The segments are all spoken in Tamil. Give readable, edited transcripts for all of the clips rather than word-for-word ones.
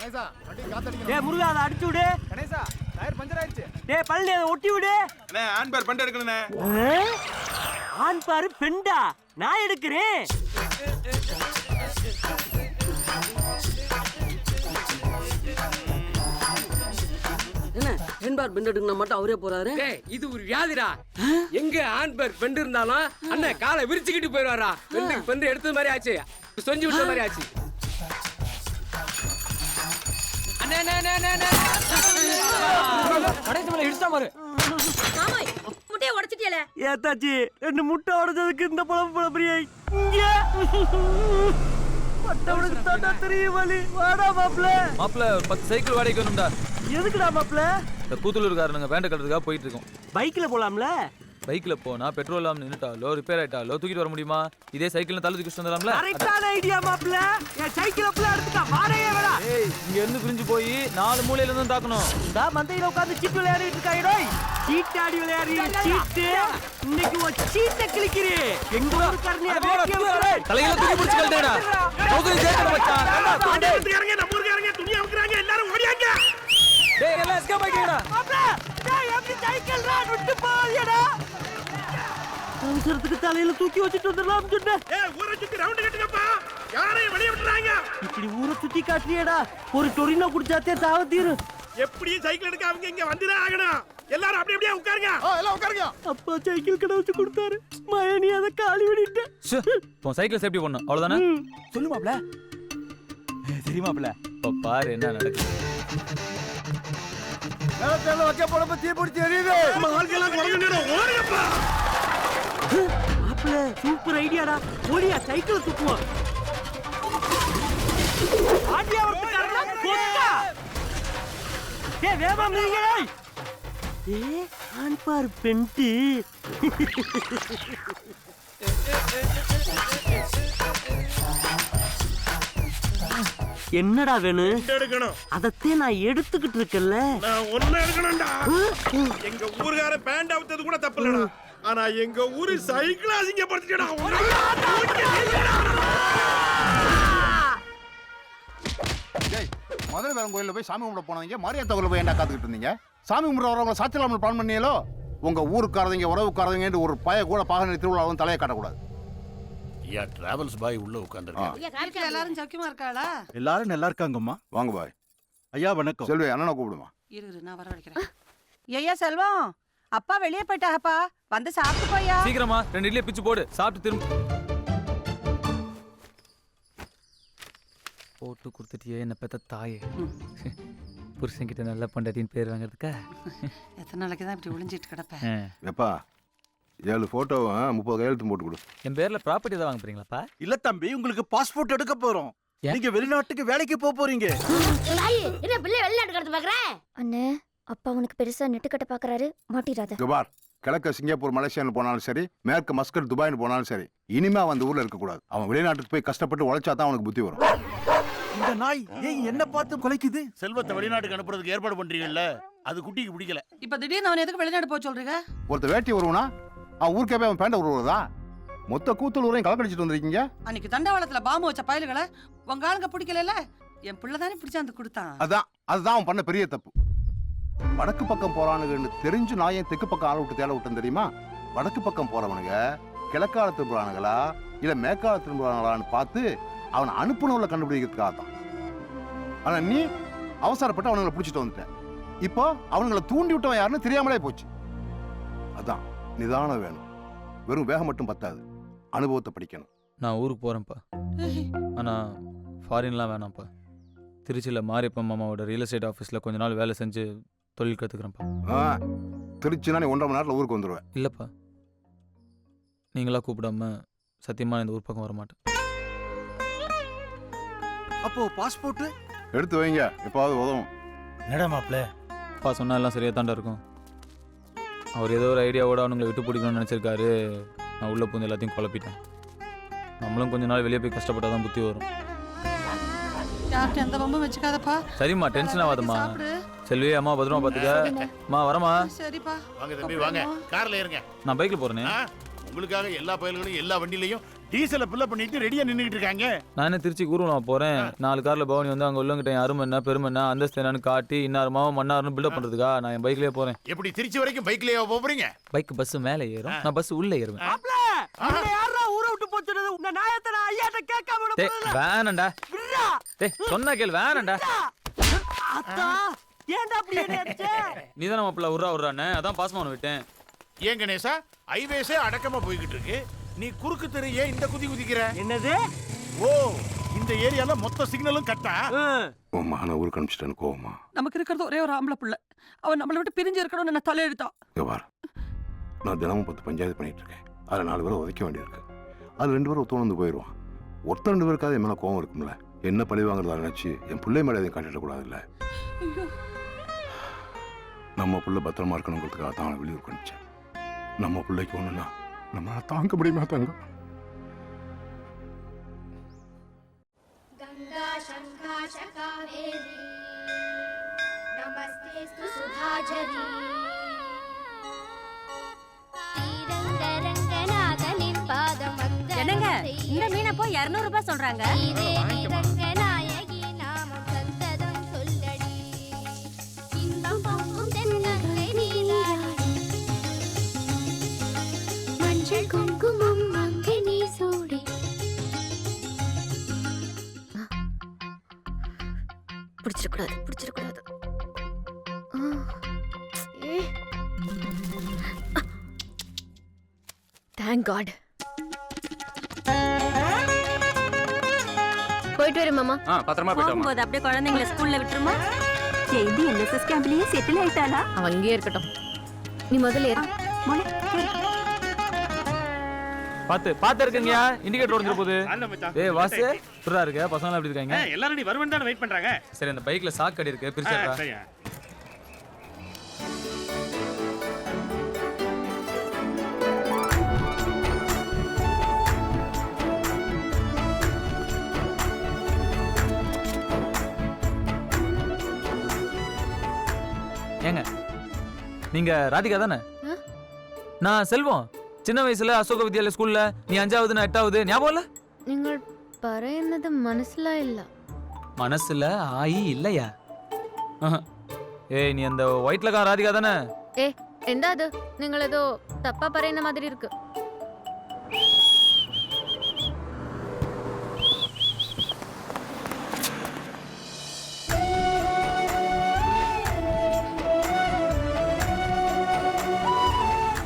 கணேசா வண்டி காத்தடிக்கணும். டேய் முருகா அதை அடிச்சு விடு. கணேசா டயர் பஞ்சர் ஆயிடுச்சு. டேய் பழனி அதை ஒட்டி விடு. அண்ணே ஆன் பேர் பண்ட் எடுக்கணுண்ணே. ஆண் பாரு பெண்டா நான் எடுக்கிறேன். என்ன ஹேண்ட்பேக் பெண்ட் எடுக்கணும் மட்டும் அவரே போறாரு. இது ஒரு வியாதிடா. எங்க ஹேண்ட்பேக் பெண்ட் இருந்தாலும் அண்ணன் காலை விரிச்சுக்கிட்டு போயிடுவாரா. பெண்ட் எடுத்தது மாதிரி ஆச்சு, சொஞ்சு விட்ட மாதிரி ஆச்சு. ஏத்தாச்சி 2 முட்டை உடைச்சதுக்கு இந்த பழம் பழப்பறியா பட்டவனுக்கு தாண்டா தெரியும் வலி. வாடா மாப்ள. மாப்ள 10 சைக்கிள் வாடகைக்கு வேணும்டா. எதுக்குடா மாப்ள? இந்த கூத்துலூர்காரனுங்க பேண்ட் கட்டுறதுக்காக போயிட்டு இருக்கோம். பைக்ல போலாம்ல. பைக்ல போனா பெட்ரோல் இல்லாம நின்னுட்டாலோ ரிப்பேர் ஆயிட்டாலோ தூக்கிட்டு வர முடியுமா? இதே சைக்கிள்ல தள்ளி தூக்கிட்டு வந்துடலாம்ல. கரெக்டான ஐடியா மாப்ள. என் சைக்கிள ஃபுல்லா எடுத்துட்டா வாடகையே வேணா. ஏய் இங்க இருந்து பிரிஞ்சு போய் 4 மூலையில இருந்து தாக்கணும். டா மந்தையில உட்கார்ந்து சீட் விளையாடிட்டு இருக்காய் டேய். சீட்டாடி விளையாடி சீட். இன்னைக்கு ஒரு சீட்ட கிளிக்கிறே. எங்க ஊர்க்காரனே தலையில தூக்கி பிடிச்சு கழட்டேடா. சௌதரி ஜெயக்கட மச்சான். ஊர்காரங்க நம்ம ஊர்காரங்க துணி அமுக்குறாங்க. எல்லாரும் ஓடியாங்க. டேய் எல்லாம் எஸ்கேப் ஆயிட்டீங்கடா. மாப்ள டேய் எப்படி சைக்கிள் ராட் விட்டு போறியடா. அவசரத்துக்கு தலையில தூக்கி வச்சிட்டு வந்துடலாம் சொன்னேன். ஏய் ஊரை சுத்தி ரவுண்ட் கட்டுங்கப்பா. யாரையும் வெளிய விட்டுறாங்க. இப்படி ஊரை சுத்தி காட்டியடா. ஒரு டொரினோ குடிச்சாத்தே தாவ தீரு. எப்படி சைக்கிள் எடுக்க அவங்க இங்க வந்துடா ஆகணும். எல்லாரும் அப்படியே உட்காருங்க. எல்லாம் உட்காருங்க. அப்பா சைக்கிள் கடை வச்சு கொடுத்தாரு. மயனி அதை காலி விடிட்டு. உன் சைக்கிள் சேஃப்டி பண்ணு அவ்வளவுதானே? சொல்லு மாப்ள. தெரியுமாப்ல. இப்ப பாரு என்ன நடக்குது. நேரத்துல வைக்க போறப்ப தீ பிடிச்சி எரியுது. நம்ம ஆட்களெல்லாம் குறங்கடா ஓடுங்கப்பா. மாப்ள சூப்பர் ஐடியாடா. ஓடியா சைக்கிள் தூக்குவோம். ஆடியா வரதுக்காரனா கொக்கா. டேய் வேமா நீங்க டேய். ஏ ஆன்பார் பெண்ட். என்னடா வேணும்? எடுக்கணும். அதத்தே நான் எடுத்துக்கிட்டு இருக்கேன்ல. நான் ஒண்ணு எடுக்கணும்டா. எங்க ஊர்கார பேண்ட் அவுத்தது கூட தப்பு இல்லடா. ஆனா எங்க ஊரு சைக்கிள் அசிங்கப்படுத்திட்டடா. மதுரை வேலம் கோயில்ல போய் சாமி கும்பிட போனவங்க மாரியாத்தா கோயில்ல போய் ஏன்டா காத்துக்கிட்டு இருந்தீங்க? சாமி கும்பிட வரவங்க சாத்தியலாமல் பிளான் பண்ணியலோ? உங்க ஊருக்காரங்க உறவுக்காரங்க ஒரு பய கூட பாகனை திருவிழாவும் தலையை காட்டக்கூடாது. ஐயா டிராவல்ஸ் பாய் உள்ள உட்கார்ந்திருக்காங்க. எல்லாரும் சௌக்கியமா இருக்காளா? எல்லாரும் நல்லா இருக்காங்கம்மா. வாங்க பாய். ஐயா வணக்கம். செல்வி அண்ணனை கூப்பிடுமா. இரு நான் வரவழைக்கிறேன். ஐயா செல்வம் அப்பா வெளியே போயிட்டாப்பா. வந்து சாப்பிட்டு போயா. சீக்கிரமா 2 இட்லியை பிச்சு போடு. சாப்பிட்டு திரும்ப போட்டு கொடுத்துட்டியே என்ன பெத்த தாயே. புருஷன்கிட்ட நல்ல பண்டாட்டின்னு பேர் வாங்குறதுக்கா? எத்தனை நாளைக்கு தான் இப்படி ஒளிஞ்சிட்டு கிடப்பேன். எப்பா 7 போட்டோவும் 30 கையெழுத்து போட்டு கொடு. என் பேர்ல ப்ராப்பர்ட்டி தான் வாங்க போறீங்களாப்பா? இல்ல தம்பி, உங்களுக்கு பாஸ்போர்ட் எடுக்க போறோம். நீங்க வெளிநாட்டுக்கு வேலைக்கு போறீங்க. என்ன பிள்ளை வெளிநாட்டு கடத்து பாக்குற? அண்ணே அப்பா உனக்கு பெருசா நெட்டு கட்ட பாக்குறாரு. மாட்டிராத. துபார் கிழக்க சிங்கப்பூர் மலேசியான்னு போனாலும் சரி, மேற்கு மஸ்கட் துபாய்னு போனாலும் சரி, இனிமே அவன் அந்த ஊர்ல இருக்க கூடாது. அவன் வெளிநாட்டுக்கு போய் கஷ்டப்பட்டு உழைச்சா தான் அவனுக்கு புத்தி வரும். இந்த நாய் ஏன் என்ன பார்த்து குலைக்குது? செல்வத்தை வெளிநாட்டுக்கு அனுப்புறதுக்கு ஏற்பாடு பண்றீங்கல்ல, அது குட்டிக்கு பிடிக்கல. இப்ப திடீர்னு அவன் எதுக்கு வெளிநாடு போக சொல்றீங்க? ஒருத்த வேட்டி வருவனா அவன் ஊருக்கே போய் அவன் பேண்ட உருவதா? மொத்த கூத்தல் ஊரையும் கலக்கடிச்சிட்டு வந்திருக்கீங்க. அன்னைக்கு தண்டவாளத்துல பாம்பு வச்ச பயலுகளை உங்க ஆளுங்க பிடிக்கல. என் பிள்ளை தானே பிடிச்சாந்து கொடுத்தான். அதுதான் அவன் பண்ண பெரிய தப்பு. வடக்கு பக்கம் போறானுங்கன்னு தெரிஞ்சு நான் ஏன் தெற்கு பக்கம் ஆள் விட்டு தேட விட்டேன் தெரியுமா? வடக்கு பக்கம் போறவனுங்க கிழக்கால திரும்புறானுங்களா இல்ல மேற்கால திரும்புறாங்களான்னு பார்த்து அவனை அனுப்புனவளை கண்டுபிடிக்கிறதுக்காக தான். ஆனா நீ அவசரப்பட்டு அவனுங்களை பிடிச்சிட்டு வந்துட்ட. இப்போ அவனுங்களை தூண்டி விட்டவன் யாருன்னு தெரியாமலே போச்சு. அதான் நிதானம் வேணும். வெறும் வேகம் மட்டும் பத்தாது, அனுபவத்தை படிக்கணும். நான் ஊருக்கு போறேன்ப்பா. ஆனா ஃபாரின்லாம் வேணாம்ப்பா. திருச்சியில் மாரியப்பன் மாமாவோட ரியல் எஸ்டேட் ஆஃபீஸில் கொஞ்ச நாள் வேலை செஞ்சு தொழில் கற்றுக்குறேன்ப்பா. திருச்சினா நீ 1.5 மணி நேரத்தில் ஊருக்கு வந்துடுவேன். இல்லைப்பா, நீங்களா கூப்பிடாம சத்தியமாக இந்த ஊர் பக்கம் வர மாட்டேன். அப்போ பாஸ்போர்ட் எடுத்து வைங்க, எப்பாவது உதவும். என்னடா மாப்ள அப்பா சொன்னா எல்லாம் சரியாக தாண்டா இருக்கும். அவர் ஏதோ ஒரு ஐடியாவோட அவனுங்களை விட்டு பிடிக்கணும்னு நினச்சிருக்காரு. நான் உள்ளே பூந்து எல்லாத்தையும் குழப்பிட்டேன். நம்மளும் கொஞ்ச நாள் வெளியே போய் கஷ்டப்பட்டால் தான் புத்தி வரும். யார்கிட்ட எந்த பம்பும் வச்சுக்காதப்பா. சரிம்மா, டென்ஷன் ஆகாதம்மா. செல்வி அம்மா பத்திரமா பார்த்துக்க. அம்மா வரமா? சரிப்பா. வாங்க தம்பி வாங்க, கார்ல ஏறுங்க. நான் பைக்கில் போகிறேனே. உங்களுக்காக எல்லா பயல்களையும் எல்லா வண்டியிலையும் டீசலை ஃபில் பண்ணிட்டு ரெடியா நின்னுகிட்டு இருக்காங்க. நானே திருச்சி ஊர்வலம் போறேன். 4 கார்ல பவனி வந்து அங்க உள்ளவங்கிட்ட என் அருமை என்ன பெருமை என்ன அந்தஸ்து என்னன்னு காட்டி இன்னாருமாவும் மன்னாருன்னு பில்டப் பண்றதுக்கா நான் என் பைக்லயே போறேன். எப்படி திருச்சி வரைக்கும் பைக்லயே போறீங்க? பைக் பஸ் மேலே ஏறும், நான் பஸ் உள்ள ஏறுவேன். மாப்ள உன்னை யாரா ஊரை விட்டு போச்சுறது உன்னை நாயத்தை நான் ஐயாட்ட கேட்காம விட டேய் போறேன். வேணாம்டா. விட்றா. டேய் சொன்னா கேளு வேணாம்டா. அத்தா ஏன்டா அப்படி நினைச்சே? நீதான மாப்பிள்ள உர்றானே அதான் பாஸ்மான விட்டேன். ஏன் கணேசா ஹைவேஸே அடக்கமா போய்கிட்டு இருக்கு, நீ குறுக்கு தெரு ஏன் இந்த குதிக்கிற? என்னது? ஓ இந்த ஏரியால மொத்த சிக்னலும் கட்டா? உன் மகனை ஊருக்கு அனுப்பிச்சிட்டேன்னு கோவமா? நமக்கு இருக்கிறது ஒரே ஒரு ஆம்பளை புள்ள. அவன் நம்மளை விட்டு பிரிஞ்சு இருக்கணும்னு நான் தலையெழுத்தான். வார் நான் தினமும் 10 பஞ்சாயத்து பண்ணிட்டு இருக்கேன். அதில் 4 பேரை உதைக்க வேண்டியிருக்கு. அது 2 பேரும் ஒத்து வந்து போயிடுவான். ஒருத்தர் 2 பேருக்காவது என் மேலே கோவம் இருக்கும்ல. என்ன பழி வாங்குறதா நினைச்சு என் பிள்ளை மேலே எதையும் காட்டிடக்கூடாதுல்ல. நம்ம பிள்ளை பத்திரமா இருக்கணுங்கிறதுக்காக தான் அவனை வெளியூருக்கு அனுப்பிச்சேன். நம்ம பிள்ளைக்கு ஒண்ணுன்னா நம்மளால தாங்க முடியுமா தங்க? गंगा शंखा शकावेरी नमस्तेस्तु सुधाझरी ரங்கநாதனின் பாதமங்க என்னங்க இந்த மீனை போய் 200 ரூபாய் சொல்றாங்க. ரங்கநாயகி நாமம் சந்ததம் சொல்லடி இன்பம் பொங்கும் தென்னங்கை நீராடி மஞ்சள் குங்குமம் அங்கே நீ சூடி பிடிச்சிடக்கூடாது. Thank God. போயிட்டு வரேன் மாமா. பத்திரமா போகும்போது அப்படியே குழந்தைங்களை ஸ்கூல்ல விட்டுருமா? ஜெயந்தி என்எஸ்எஸ் கேம்ப்லயே செட்டில் ஆயிட்டாளா? அவன் இங்கே இருக்கட்டும், நீ முதல்ல ஏறு. பாத்து இருக்கீங்கயா இண்டிகேட்டர் உடைஞ்சிர போகுது. ஏய் வாசு புறா இருக்க பசங்க எப்படி இருக்காங்க? எல்லாரும் நீ வருவன் தான் வெயிட் பண்றாங்க. சரி அந்த பைக்ல சாக்கு அடி இருக்கு பிரிச்சறா. சரியா? ஏங்க நீங்க ராதிகா தானே? நான் செல்வம். சின்ன வயசுல அசோக வித்யாலய ஸ்கூல்ல நீ 5வது நான் 8வது ஞாபகம் இல்ல? നിങ്ങൾ പറയുന്നത് മനസ്സിലായില്ല. மனசுல ஆயி இல்லையா? ஏய் நீ அந்த ஒயிட்ல கார் ராதிகா தானே? എന്താ അത്? നിങ്ങൾ ഏതോ തപ്പാ പറയുന്ന മാതിരി ഇருக்கு.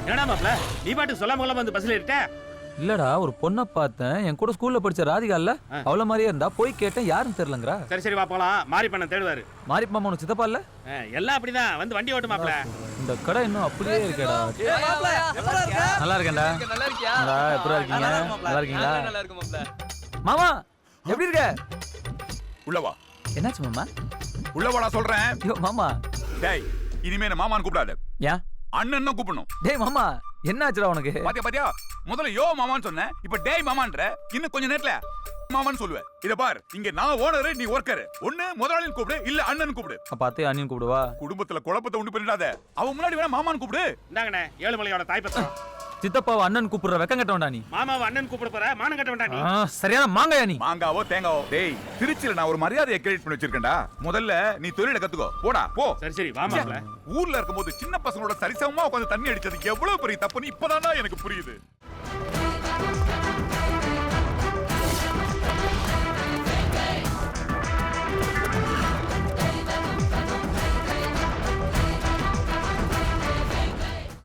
என்னடா மாப்ள நீ பாட்டு சொல்லாம வந்து பஸ்ல ஏறிட்ட? இல்லடா ஒரு பொண்ணை பார்த்தேன் என் கூட ஸ்கூல்ல படிச்ச ராதிகா இல்ல அவள மாதிரியே இருந்தா போய் கேட்டேன் யாரும் தெரியலங்கறா. சரி வா போலாம். மாரி பண்ண தேடுவாரு. மாரி மாமா உனக்கு சித்தப்பா இல்ல? எல்லாம் அப்படிதான் வந்து வண்டி ஓட்டு மாப்ள. இந்த கடை இன்னும் அப்படியே இருக்கேடா. நல்லா இருக்கேன்டா. நல்லா இருக்கியா? எப்படி இருக்கீங்க? நல்லா இருக்கீங்களா? நல்லா இருக்கு மாப்ள. மாமா எப்படி இருக்க? உள்ள வா. என்னாச்சு மாமா? உள்ள வாடா சொல்றேன். ஐயோ மாமா. டேய் இனிமே என்ன மாமான்னு கூப்பிடாத. ஏன்? அண்ணன் தான் கூப்பிடணும். டேய் மாமா என்னாச்சுடா உனக்கு? பாத்தியா முதல்ல யோ மாமான்னு சொன்னேன், இப்ப டேய் மாமான்ற. இன்னும் கொஞ்ச நேரத்துல மாமான்னு சொல்லுவேன். இத பார், இங்க நான் ஓனர், நீ ஒர்க்கர். ஒண்ணு முதலாளின்னு கூப்பிடு, இல்ல அண்ணன் கூப்பிடு. அப்ப அத்தை அண்ணின்னு கூப்பிடுவா? குடும்பத்துல குழப்பத்தை உண்டு பண்ணிடாத. அவன் முன்னாடி வேணா மாமான்னு கூப்பிடு. இந்தாங்கண்ணே ஏழுமலையோட தாய்ப்பத்தம். சித்தப்பாவை அண்ணன் கூப்பிடுற வெக்கம் கட்டவன்டா நீ. மாமாவை அண்ணன் கூப்பிட போற மானம் கட்ட வேண்டாம் நீ. சரியான மாங்காயா நீ? மாங்காவோ தேங்காவோ. டேய் திருச்சியில நான் ஒரு மரியாதையை கிரியேட் பண்ணி வச்சிருக்கேன்டா. முதல்ல நீ தொழிலை கத்துக்கோ. போடா போ. சரி வா மாப்ள. ஊர்ல இருக்கும்போது சின்ன பசங்களோட சரிசமமா உட்கார்ந்து தண்ணி அடிச்சது எவ்வளவு பெரிய தப்புன்னு இப்பதான்டா எனக்கு புரியுது.